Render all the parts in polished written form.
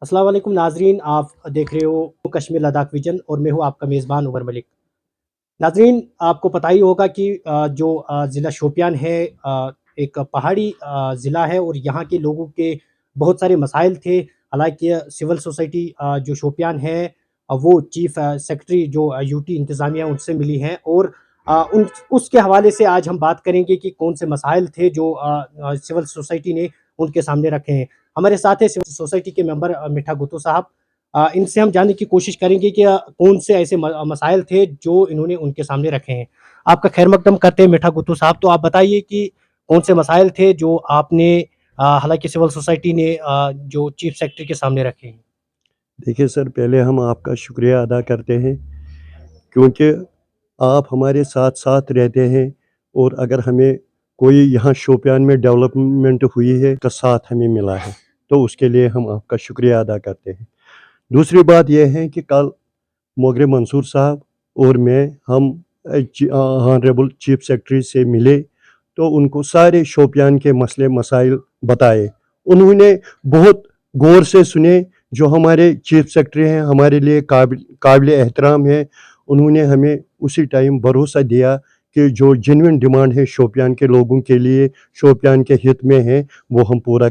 अस्सलाम वालेकुम नाजरीन, आप देख रहे हो कश्मीर लद्दाख विजन और मैं हूँ आपका मेज़बान उमर मलिक। नाजरीन, आपको पता ही होगा कि जो ज़िला शोपियान है, एक पहाड़ी ज़िला है और यहाँ के लोगों के बहुत सारे मसाइल थे। हालांकि सिविल सोसाइटी जो शोपियान है, वो चीफ सेक्रेटरी जो यूटी इंतज़ामिया उनसे मिली हैं और उन उसके हवाले से आज हम बात करेंगे कि कौन से मसाइल थे जो सिविल सोसाइटी ने उनके सामने रखे हैं। हमारे साथ है सिविल सोसाइटी के मेंबर मिठा गुत्तू साहब। इनसे हम जानने की कोशिश करेंगे कि कौन से ऐसे मसाइल थे जो इन्होंने उनके सामने रखे हैं। आपका खैर मकदम करते हैं मिठा गुत्तू साहब। तो आप बताइए कि कौन से मसाइल थे जो आपने हालांकि सिविल सोसाइटी ने जो चीफ सेक्रेटरी के सामने रखे हैं। देखिए सर, पहले हम आपका शुक्रिया अदा करते हैं क्योंकि आप हमारे साथ साथ रहते हैं और अगर हमें कोई यहाँ शोपियान में डेवलपमेंट हुई है का साथ हमें मिला है, तो उसके लिए हम आपका शुक्रिया अदा करते हैं। दूसरी बात यह है कि कल मोगरे मंसूर साहब और मैं हम ऑनरेबल चीफ सेक्रेटरी से मिले तो उनको सारे शोपियान के मसले मसाइल बताए। उन्होंने बहुत गौर से सुने। जो हमारे चीफ सेक्रेटरी हैं हमारे लिए काबिल एहतराम है। उन्होंने हमें उसी टाइम भरोसा दिया कि जो जेन्युइन डिमांड है शोपियान के लोगों के लिए, शोपियान के हित में है, वो हम पूरा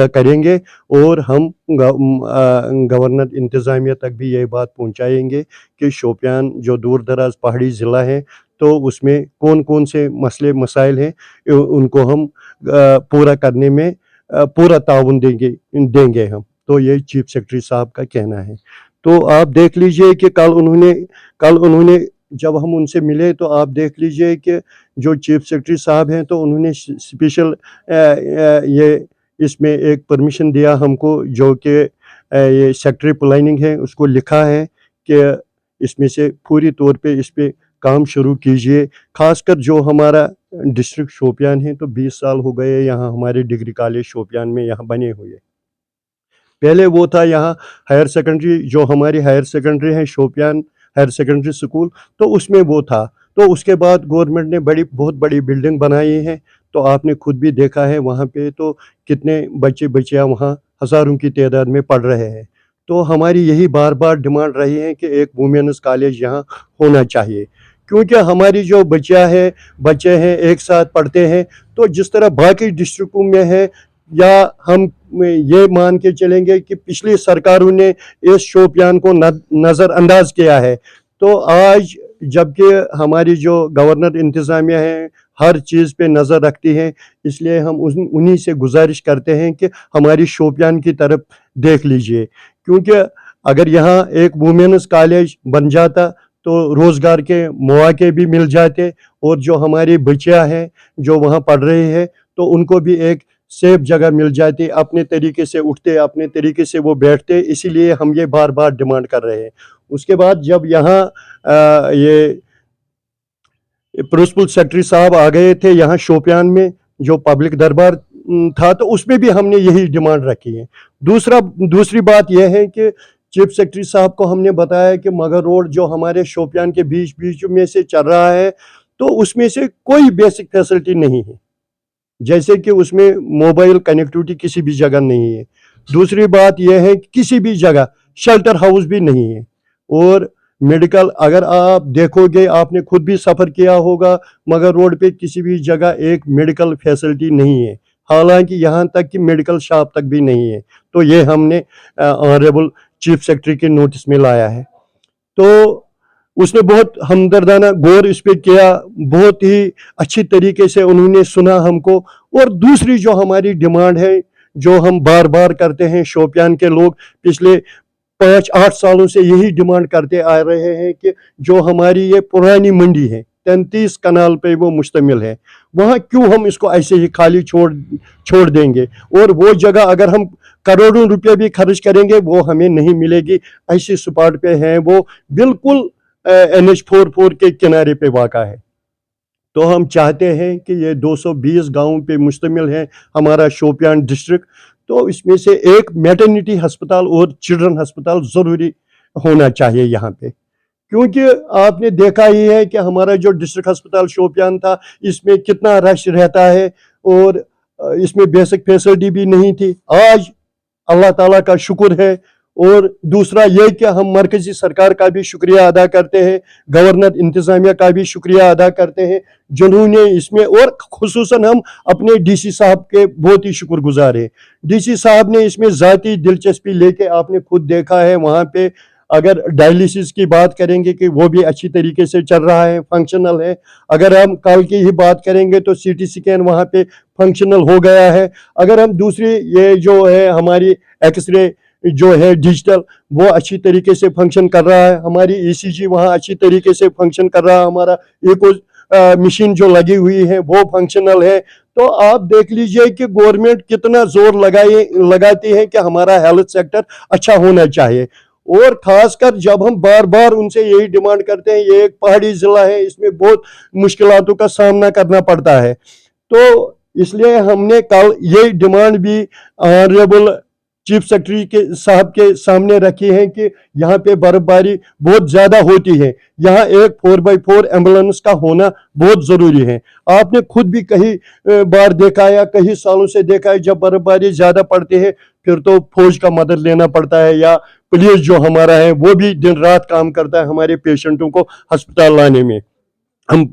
करेंगे और हम गवर्नर इंतज़ामिया तक भी ये बात पहुंचाएंगे कि शोपियान जो दूर दराज पहाड़ी ज़िला है तो उसमें कौन कौन से मसले मसाइल हैं, उनको हम पूरा करने में पूरा ताउन देंगे हम। तो ये चीफ सेक्रेटरी साहब का कहना है। तो आप देख लीजिए कि कल उन्होंने जब हम उनसे मिले तो आप देख लीजिए कि जो चीफ सेक्रेटरी साहब हैं तो उन्होंने स्पेशल ये इसमें एक परमिशन दिया हमको, जो कि ये सेक्रेटरी प्लानिंग है उसको लिखा है कि इसमें से पूरी तौर पे इस पे काम शुरू कीजिए। खासकर जो हमारा डिस्ट्रिक्ट शोपियान है तो 20 साल हो गए यहाँ हमारे डिग्री कॉलेज शोपियान में यहाँ बने हुए। पहले वो था यहाँ हायर सेकेंडरी, जो हमारी हायर सेकेंडरी है शोपियान हायर सेकेंडरी स्कूल, तो उसमें वो था। तो उसके बाद गवर्नमेंट ने बहुत बड़ी बिल्डिंग बनाई है। तो आपने खुद भी देखा है वहाँ पे तो कितने बच्चियाँ वहाँ हज़ारों की तादाद में पढ़ रहे हैं। तो हमारी यही बार बार डिमांड रही है कि एक वुमेन्स कॉलेज यहाँ होना चाहिए, क्योंकि हमारी जो बच्चे हैं एक साथ पढ़ते हैं। तो जिस तरह बाकी डिस्ट्रिक्टों में है, या हम ये मान के चलेंगे कि पिछली सरकारों ने इस शोपियान को नज़रअंदाज किया है, तो आज जबकि हमारी जो गवर्नर इंतज़ामिया है हर चीज़ पे नज़र रखती है, इसलिए हम उन्हीं से गुजारिश करते हैं कि हमारी शोपियान की तरफ देख लीजिए। क्योंकि अगर यहाँ एक वुमेन्स कॉलेज बन जाता तो रोज़गार के मौके भी मिल जाते, और जो हमारी बच्चियाँ हैं जो वहाँ पढ़ रही है तो उनको भी एक सेफ जगह मिल जाती, अपने तरीके से उठते, अपने तरीके से वो बैठते। इसीलिए हम ये बार बार डिमांड कर रहे हैं। उसके बाद जब यहाँ ये प्रिंसिपल सेक्रेटरी साहब आ गए थे यहाँ शोपियान में, जो पब्लिक दरबार था, तो उसमें भी हमने यही डिमांड रखी है। दूसरी बात यह है कि चीफ सेक्रेटरी साहब को हमने बताया कि मगर रोड जो हमारे शोपियान के बीच में से चल रहा है, तो उसमें से कोई बेसिक फैसिलिटी नहीं है, जैसे कि उसमें मोबाइल कनेक्टिविटी किसी भी जगह नहीं है। दूसरी बात यह है कि किसी भी जगह शेल्टर हाउस भी नहीं है, और मेडिकल अगर आप देखोगे, आपने खुद भी सफ़र किया होगा, मगर रोड पे किसी भी जगह एक मेडिकल फैसिलिटी नहीं है, हालांकि यहाँ तक कि मेडिकल शॉप तक भी नहीं है। तो ये हमने ऑनरेबल चीफ सेक्रेटरी के नोटिस में लाया है। तो उसने बहुत हमदर्दाना गौर इस पे किया, बहुत ही अच्छी तरीके से उन्होंने सुना हमको। और दूसरी जो हमारी डिमांड है, जो हम बार बार करते हैं, शोपियान के लोग पिछले 5-8 सालों से यही डिमांड करते आ रहे हैं कि जो हमारी ये पुरानी मंडी है 33 कनाल पे वो मुश्तमिल है, वहाँ क्यों हम इसको ऐसे ही खाली छोड़ देंगे, और वो जगह अगर हम करोड़ों रुपये भी खर्च करेंगे वो हमें नहीं मिलेगी। ऐसे स्पॉट पे हैं वो, बिल्कुल NH-44 के किनारे पे वाक़ा है। तो हम चाहते हैं कि ये 220 गाँव पे मुश्तमिल है हमारा शोपियान डिस्ट्रिक्ट, तो इसमें से एक मैटरनिटी अस्पताल और चिल्ड्रन अस्पताल ज़रूरी होना चाहिए यहाँ पे। क्योंकि आपने देखा ही है कि हमारा जो डिस्ट्रिक्ट अस्पताल शोपियान था, इसमें कितना रश रहता है, और इसमें बेसिक फैसिलिटी भी नहीं थी। आज अल्लाह ताला का शुक्र है। और दूसरा ये कि हम मरकज़ी सरकार का भी शुक्रिया अदा करते हैं, गवर्नर इंतज़ामिया का भी शुक्रिया अदा करते हैं जिन्होंने इसमें, और खुसूसन हम अपने डीसी साहब के बहुत ही शुक्रगुजार हैं। डीसी साहब ने इसमें ज़ाती दिलचस्पी लेके, आपने खुद देखा है वहाँ पे अगर डायलिसिस की बात करेंगे कि वो भी अच्छी तरीके से चल रहा है, फंक्शनल है। अगर हम कल की ही बात करेंगे तो सीटी स्कैन वहाँ पे फंक्शनल हो गया है। अगर हम दूसरी ये जो है हमारी एक्सरे जो है डिजिटल, वो अच्छी तरीके से फंक्शन कर रहा है। हमारी ईसीजी वहाँ अच्छी तरीके से फंक्शन कर रहा है। हमारा एको मशीन जो लगी हुई है वो फंक्शनल है। तो आप देख लीजिए कि गवर्नमेंट कितना जोर लगाती है कि हमारा हेल्थ सेक्टर अच्छा होना चाहिए। और खासकर जब हम बार बार उनसे यही डिमांड करते हैं, ये एक पहाड़ी जिला है, इसमें बहुत मुश्किलातों का सामना करना पड़ता है, तो इसलिए हमने कल ये डिमांड भी ऑनरेबल चीफ सेक्रेटरी के साहब के सामने रखी है कि यहाँ पे बर्फबारी बहुत ज़्यादा होती है, यहाँ एक 4x4 एम्बुलेंस का होना बहुत ज़रूरी है। आपने खुद भी कई बार देखा है या कई सालों से देखा है, जब बर्फबारी ज़्यादा पड़ती है फिर तो फौज का मदद लेना पड़ता है, या पुलिस जो हमारा है वो भी दिन रात काम करता है हमारे पेशेंटों को अस्पताल लाने में। हम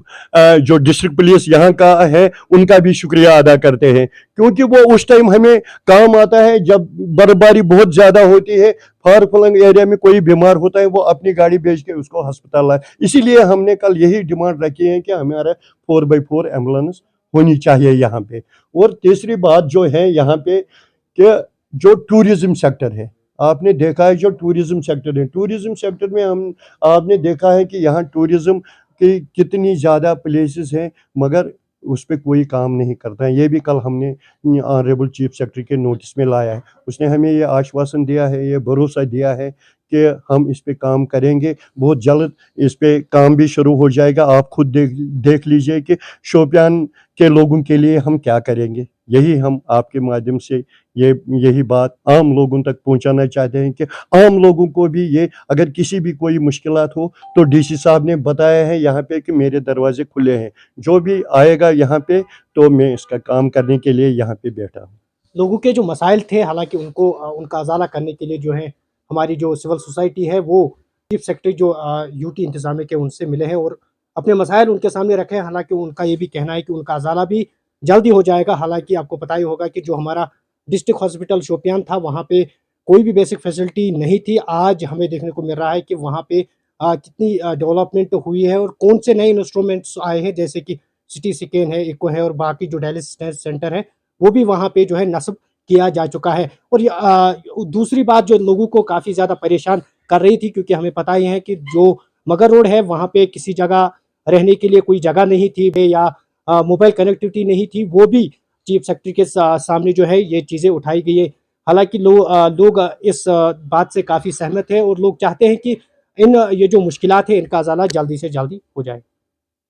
जो डिस्ट्रिक्ट पुलिस यहाँ का है उनका भी शुक्रिया अदा करते हैं, क्योंकि वो उस टाइम हमें काम आता है जब बर्फबारी बहुत ज़्यादा होती है, फार फ्लंग एरिया में कोई बीमार होता है, वो अपनी गाड़ी भेज के उसको अस्पताल लाए। इसीलिए हमने कल यही डिमांड रखी है कि हमारा 4x4 एम्बुलेंस होनी चाहिए यहाँ पे। और तीसरी बात जो है यहाँ पे कि जो टूरिज्म सेक्टर है, आपने देखा है जो टूरिज्म सेक्टर है, टूरिज्म सेक्टर में आपने देखा है कि यहाँ टूरिज्म कि कितनी ज़्यादा प्लेसेस हैं मगर उस पर कोई काम नहीं करता है। ये भी कल हमने ऑनरेबल चीफ सेक्रेटरी के नोटिस में लाया है। उसने हमें ये आश्वासन दिया है, ये भरोसा दिया है कि हम इस पे काम करेंगे, बहुत जल्द इस पे काम भी शुरू हो जाएगा। आप खुद देख लीजिए कि शोपियान के लोगों के लिए हम क्या करेंगे। यही हम आपके माध्यम से यही बात आम लोगों तक पहुंचाना चाहते हैं कि आम लोगों को भी ये, अगर किसी भी कोई मुश्किलात हो तो डीसी साहब ने बताया है यहाँ पे कि मेरे दरवाजे खुले हैं, जो भी आएगा यहाँ पे तो मैं इसका काम करने के लिए यहाँ पे बैठा हूँ। लोगों के जो मसाइल थे, हालांकि उनको उनका अजाला करने के लिए जो है हमारी जो सिविल सोसाइटी है वो चीफ सेक्रेटरी जो यूटी इंतजामिया के उनसे मिले हैं और अपने मसाइल उनके सामने रखे हैं। हालांकि उनका ये भी कहना है कि उनका अजाला भी जल्दी हो जाएगा। हालांकि आपको पता ही होगा कि जो हमारा डिस्ट्रिक्ट हॉस्पिटल शोपियान था वहाँ पे कोई भी बेसिक फैसिलिटी नहीं थी। आज हमें देखने को मिल रहा है कि वहाँ पे कितनी डेवलपमेंट हुई है और कौन से नए इंस्ट्रूमेंट्स आए हैं, जैसे कि सिटी स्कैन है, इको है और बाकी जो डायलिसिस सेंटर है वो भी वहाँ पे जो है नस्ब किया जा चुका है। और दूसरी बात जो लोगों को काफ़ी ज़्यादा परेशान कर रही थी, क्योंकि हमें पता ही है कि जो मगर रोड है वहाँ पे किसी जगह रहने के लिए कोई जगह नहीं थी या मोबाइल कनेक्टिविटी नहीं थी, वो भी चीफ सेक्रेटरी के सामने जो है ये चीज़ें उठाई गई है। हालांकि लोग इस बात से काफ़ी सहमत हैं और लोग चाहते हैं कि ये जो मुश्किलात है इनका अज़ाला जल्दी से जल्दी हो जाए।